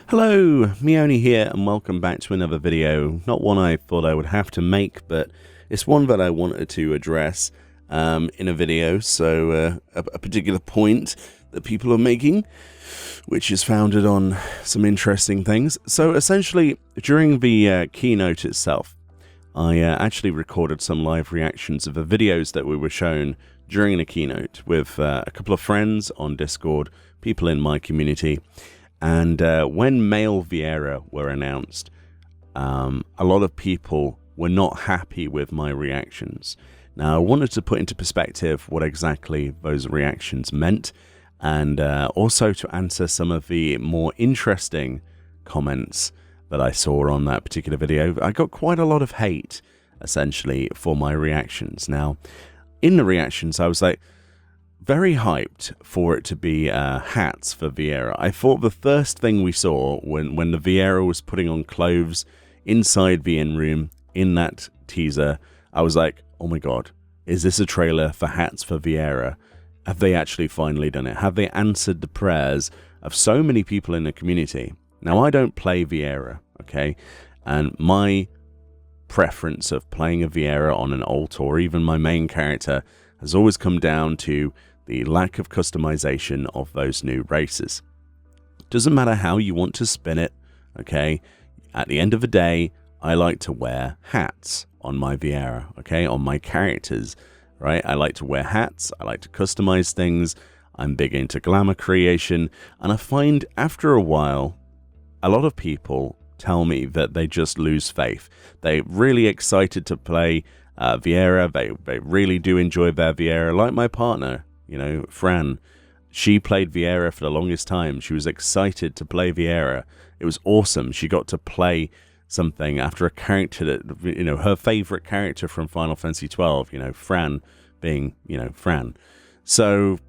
Hello, Meoni here, and welcome back to another video. Not one I thought I would have to make, but it's one that I wanted to address in a video. So a particular point that people are making, which is founded on some interesting things. So essentially, during the keynote itself, I actually recorded some live reactions of the videos that we were shown during the keynote with a couple of friends on Discord, people in my community. And when male Viera were announced, a lot of people were not happy with my reactions. Now, I wanted to put into perspective what exactly those reactions meant, and also to answer some of the more interesting comments that I saw on that particular video. I got quite a lot of hate, essentially, for my reactions. Now, in the reactions, I was like, very hyped for it to be hats for Viera. I thought the first thing we saw when the Viera was putting on clothes inside the in-room in that teaser, I was like, oh my god, is this a trailer for hats for Viera? Have they actually finally done it? Have they answered the prayers of so many people in the community? Now, I don't play Viera, okay? And my preference of playing a Viera on an alt or even my main character has always come down to the lack of customization of those new races. Doesn't matter how you want to spin it, okay? At the end of the day, I like to wear hats on my Viera, okay? On my characters, right? I like to wear hats. I like to customize things. I'm big into glamour creation. And I find after a while, a lot of people tell me that they just lose faith. They're really excited to play Viera. They really do enjoy their Viera, like my partner, you know, Fran. She played Viera for the longest time. She was excited to play Viera. It was awesome. She got to play something after a character that, you know, her favorite character from Final Fantasy XII, you know, Fran being, you know, Fran. So,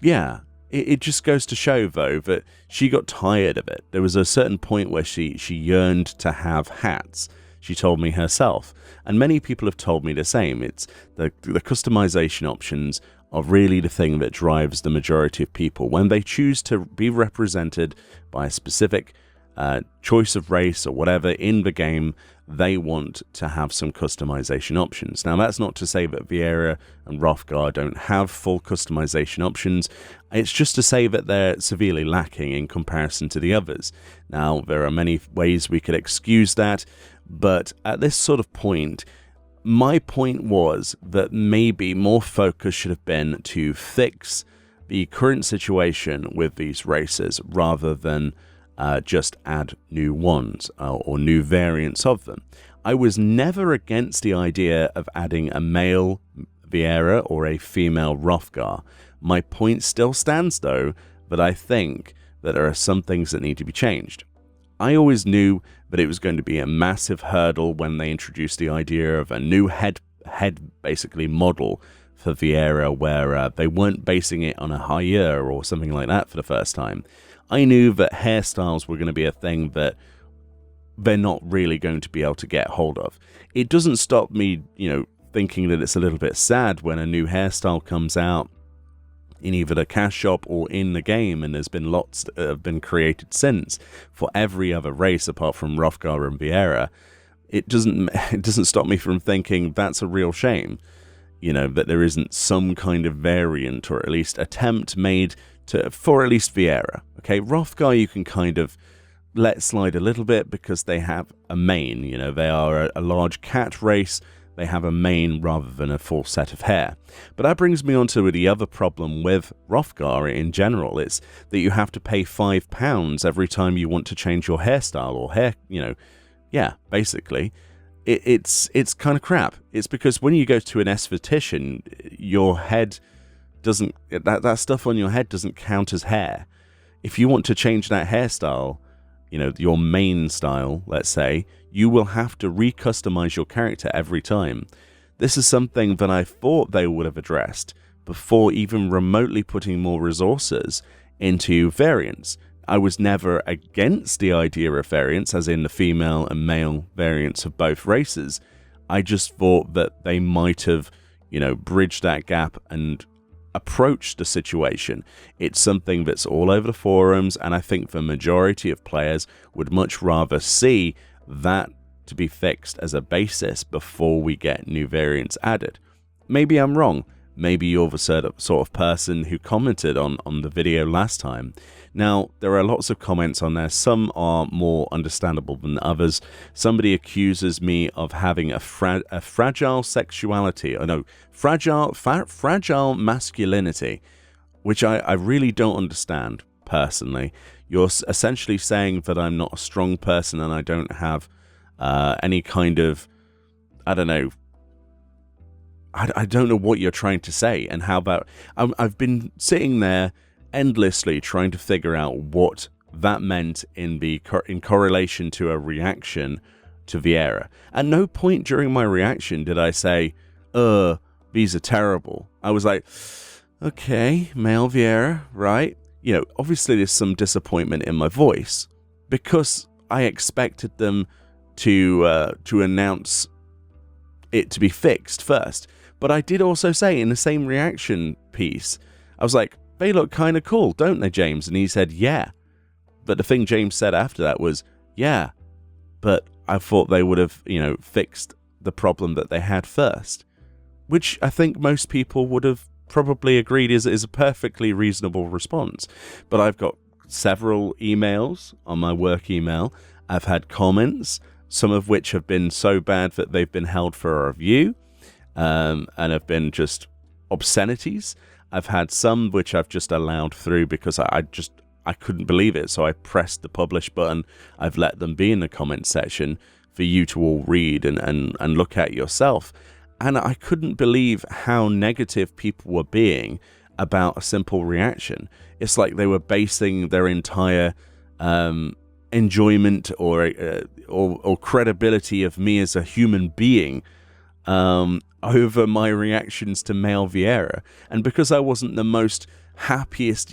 yeah, it just goes to show, though, that she got tired of it. There was a certain point where she yearned to have hats. She told me herself, and many people have told me the same. It's the customization options are really the thing that drives the majority of people. When they choose to be represented by a specific choice of race or whatever in the game, they want to have some customization options. Now, that's not to say that Viera and Hrothgar don't have full customization options. It's just to say that they're severely lacking in comparison to the others. Now, there are many ways we could excuse that, but at this sort of point, my point was that maybe more focus should have been to fix the current situation with these races rather than just add new ones or new variants of them. I was never against the idea of adding a male Viera or a female Hrothgar. My point still stands, though, that I think that there are some things that need to be changed. I always knew that it was going to be a massive hurdle when they introduced the idea of a new head basically model for Viera, where they weren't basing it on a Hyur or something like that for the first time. I knew that hairstyles were going to be a thing that they're not really going to be able to get hold of. It doesn't stop me, you know, thinking that it's a little bit sad when a new hairstyle comes out in either the cash shop or in the game, and there's been lots that have been created since for every other race apart from Hrothgar and Viera. It doesn't stop me from thinking that's a real shame, you know, that there isn't some kind of variant or at least attempt made for at least Viera. Okay, Hrothgar you can kind of let slide a little bit because they have a mane, you know, they are a large cat race. They have a mane rather than a full set of hair. But that brings me on to the other problem with Hrothgar in general. It's that you have to pay £5 every time you want to change your hairstyle or hair, you know. Yeah, basically. It's kind of crap. It's because when you go to an esthetician, your head doesn't, that stuff on your head doesn't count as hair. If you want to change that hairstyle, you know, your main style, let's say, you will have to recustomize your character every time. This is something that I thought they would have addressed before even remotely putting more resources into variants. I was never against the idea of variants, as in the female and male variants of both races. I just thought that they might have, you know, bridged that gap and approach the situation. It's something that's all over the forums, and I think the majority of players would much rather see that to be fixed as a basis before we get new variants added. Maybe I'm wrong. Maybe you're the sort of person who commented on the video last time. Now, there are lots of comments on there. Some are more understandable than others. Somebody accuses me of having a fragile sexuality. Oh, no, fragile masculinity, which I really don't understand, personally. You're essentially saying that I'm not a strong person and I don't have any kind of, I don't know, I don't know what you're trying to say, and how about... I've been sitting there endlessly trying to figure out what that meant in correlation to a reaction to Viera. At no point during my reaction did I say, these are terrible. I was like, okay, male Viera, right? You know, obviously there's some disappointment in my voice, because I expected them to announce it to be fixed first. But I did also say in the same reaction piece, I was like, they look kind of cool, don't they, James? And he said, yeah. But the thing James said after that was, yeah, but I thought they would have, you know, fixed the problem that they had first. Which I think most people would have probably agreed is a perfectly reasonable response. But I've got several emails on my work email. I've had comments, some of which have been so bad that they've been held for a review. And have been just obscenities. I've had some which I've just allowed through because I couldn't believe it. So I pressed the publish button. I've let them be in the comment section for you to all read and look at yourself. And I couldn't believe how negative people were being about a simple reaction. It's like they were basing their entire enjoyment or credibility of me as a human being over my reactions to male Viera. And because I wasn't the most happiest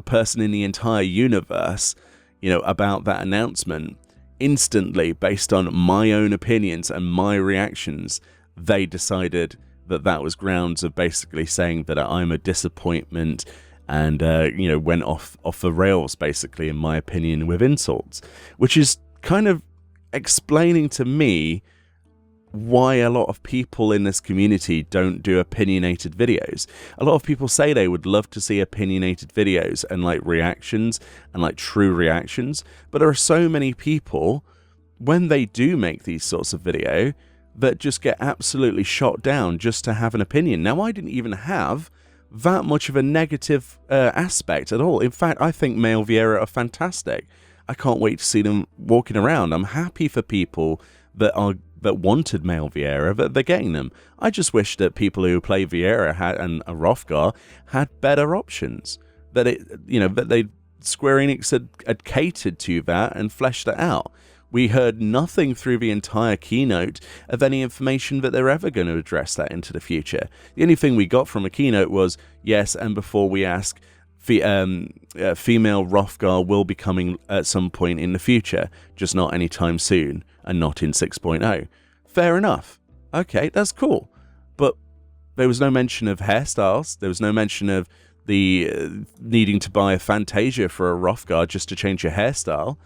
person in the entire universe, you know, about that announcement, instantly, based on my own opinions and my reactions, they decided that that was grounds of basically saying that I'm a disappointment and, you know, went off the rails, basically, in my opinion, with insults, which is kind of explaining to me why a lot of people in this community don't do opinionated videos. A lot of people say they would love to see opinionated videos and like reactions and like true reactions, but there are so many people when they do make these sorts of video that just get absolutely shot down just to have an opinion. Now, I didn't even have that much of a negative aspect at all. In fact, I think male Viera are fantastic. I can't wait to see them walking around. I'm happy for people that wanted male Viera, that they're getting them. I just wish that people who play Viera and a Hrothgar had better options. That Square Enix had catered to that and fleshed it out. We heard nothing through the entire keynote of any information that they're ever going to address that into the future. The only thing we got from a keynote was, yes, and before we ask, female Hrothgar will be coming at some point in the future, just not anytime soon, and not in 6.0. Fair enough. Okay, that's cool. But there was no mention of hairstyles. There was no mention of the needing to buy a Fantasia for a Hrothgar just to change your hairstyle.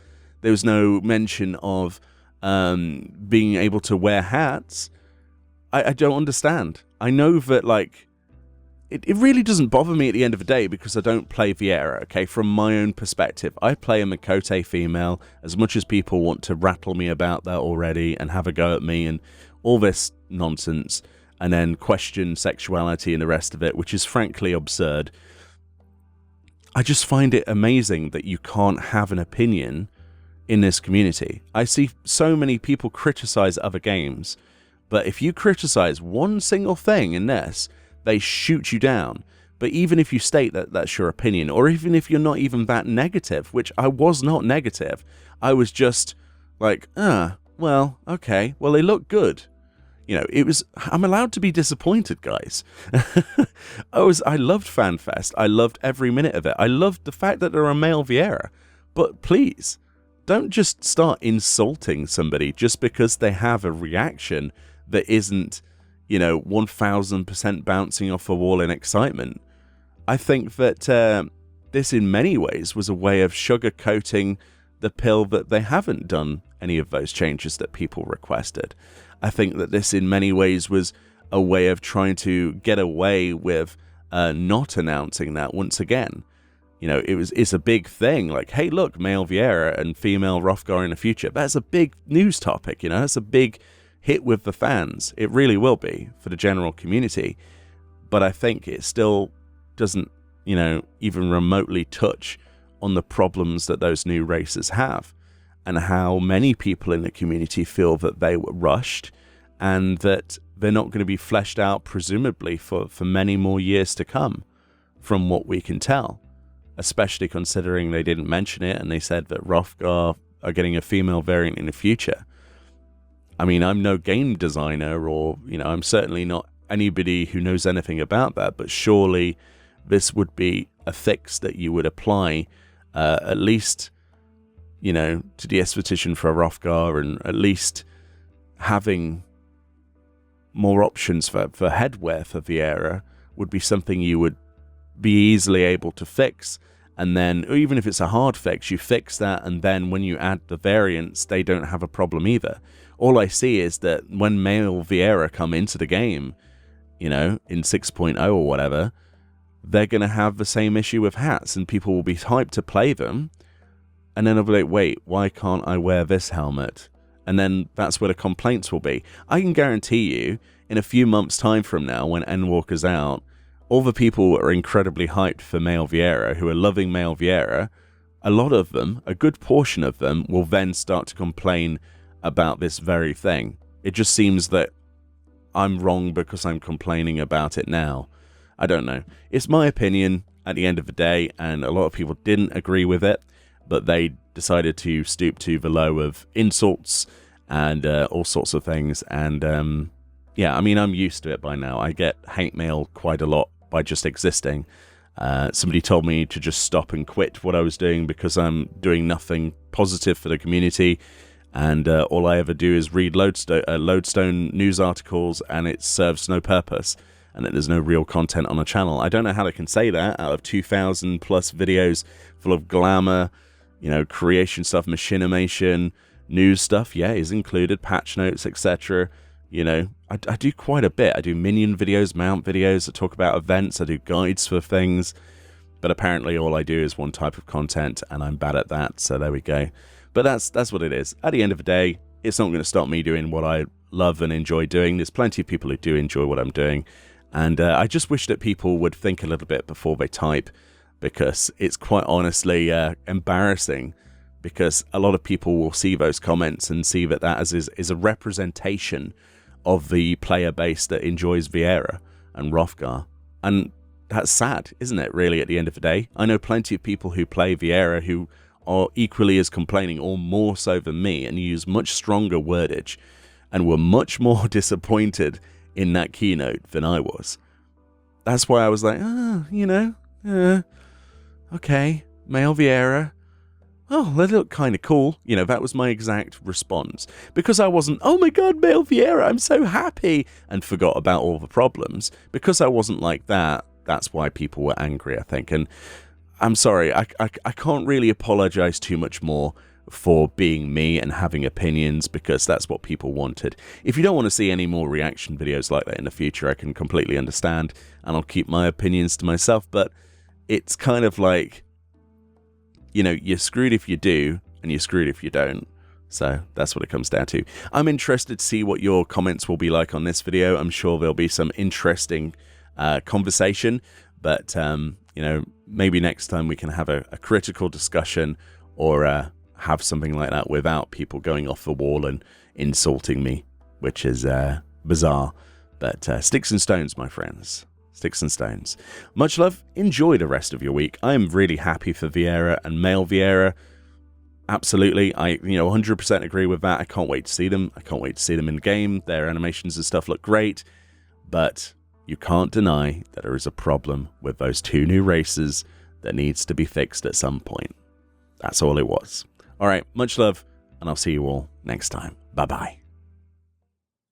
There was no mention of being able to wear hats. I don't understand. I know that, like, it really doesn't bother me at the end of the day because I don't play Viera, okay? From my own perspective, I play a Makote female, as much as people want to rattle me about that already and have a go at me and all this nonsense, and then question sexuality and the rest of it, which is frankly absurd. I just find it amazing that you can't have an opinion in this community. I see so many people criticize other games, but if you criticize one single thing in this, they shoot you down. But even if you state that that's your opinion, or even if you're not even that negative, which I was not negative, I was just like, well, okay, well, they look good. You know, I'm allowed to be disappointed, guys. I loved FanFest. I loved every minute of it. I loved the fact that there are male Viera. But please, don't just start insulting somebody just because they have a reaction that isn't, 1000% bouncing off a wall in excitement. I think that this in many ways was a way of sugarcoating the pill that they haven't done any of those changes that people requested. I think that this in many ways was a way of trying to get away with not announcing that once again. You know, it's a big thing, like, hey, look, male Viera and female Hrothgar in the future. That's a big news topic, you know, it's a big hit with the fans. It really will be for the general community. But I think it still doesn't, you know, even remotely touch on the problems that those new races have, and how many people in the community feel that they were rushed and that they're not going to be fleshed out, presumably, for many more years to come, from what we can tell. Especially considering they didn't mention it, and they said that Hrothgar are getting a female variant in the future. I mean, I'm no game designer, or, you know, I'm certainly not anybody who knows anything about that, but surely this would be a fix that you would apply, at least, you know, to the esthetician for Hrothgar, and at least having more options for headwear for Viera would be something you would be easily able to fix. And then, or even if it's a hard fix, you fix that, and then when you add the variants, they don't have a problem either. All I see is that when male Viera come into the game, you know, in 6.0 or whatever, they're going to have the same issue with hats, and people will be hyped to play them, and then they'll be like, wait, why can't I wear this helmet? And then that's where the complaints will be. I can guarantee you, in a few months' time from now, when Endwalker's out, all the people who are incredibly hyped for male Viera, who are loving male Viera, a lot of them, a good portion of them, will then start to complain about this very thing. It just seems that I'm wrong because I'm complaining about it now. I don't know. It's my opinion at the end of the day, and a lot of people didn't agree with it, but they decided to stoop to the low of insults and all sorts of things. And yeah, I mean, I'm used to it by now. I get hate mail quite a lot by just existing. Somebody told me to just stop and quit what I was doing because I'm doing nothing positive for the community, and all I ever do is read Lodestone news articles, and it serves no purpose, and that there's no real content on the channel. I don't know how they can say that out of 2,000 plus videos full of glamour, you know, creation stuff, machinimation, news stuff, yeah, is included, patch notes, etc. You know, I do quite a bit. I do minion videos, mount videos, I talk about events, I do guides for things, but apparently all I do is one type of content, and I'm bad at that, so there we go. But that's what it is. At the end of the day, it's not going to stop me doing what I love and enjoy doing. There's plenty of people who do enjoy what I'm doing, and I just wish that people would think a little bit before they type, because it's quite honestly embarrassing, because a lot of people will see those comments and see that that is a representation of the player base that enjoys Viera and Hrothgar. And that's sad, isn't it, really, at the end of the day? I know plenty of people who play Viera who are equally as complaining, or more so than me, and use much stronger wordage, and were much more disappointed in that keynote than I was. That's why I was like, you know, okay, male Viera, oh, they look kind of cool. You know, that was my exact response. Because I wasn't, oh my god, male Viera, I'm so happy, and forgot about all the problems. Because I wasn't like that, that's why people were angry, I think. And I'm sorry, I can't really apologize too much more for being me and having opinions, because that's what people wanted. If you don't want to see any more reaction videos like that in the future, I can completely understand, and I'll keep my opinions to myself. But it's kind of like, you know, you're screwed if you do, and you're screwed if you don't. So that's what it comes down to. I'm interested to see what your comments will be like on this video. I'm sure there'll be some interesting conversation, but, you know, maybe next time we can have a critical discussion, or have something like that without people going off the wall and insulting me, which is bizarre. But sticks and stones, my friends. Sticks and stones. Much love. Enjoy the rest of your week. I am really happy for Viera and male Viera. Absolutely. I 100% agree with that. I can't wait to see them. I can't wait to see them in game. Their animations and stuff look great. But you can't deny that there is a problem with those two new races that needs to be fixed at some point. That's all it was. All right. Much love, and I'll see you all next time. Bye-bye.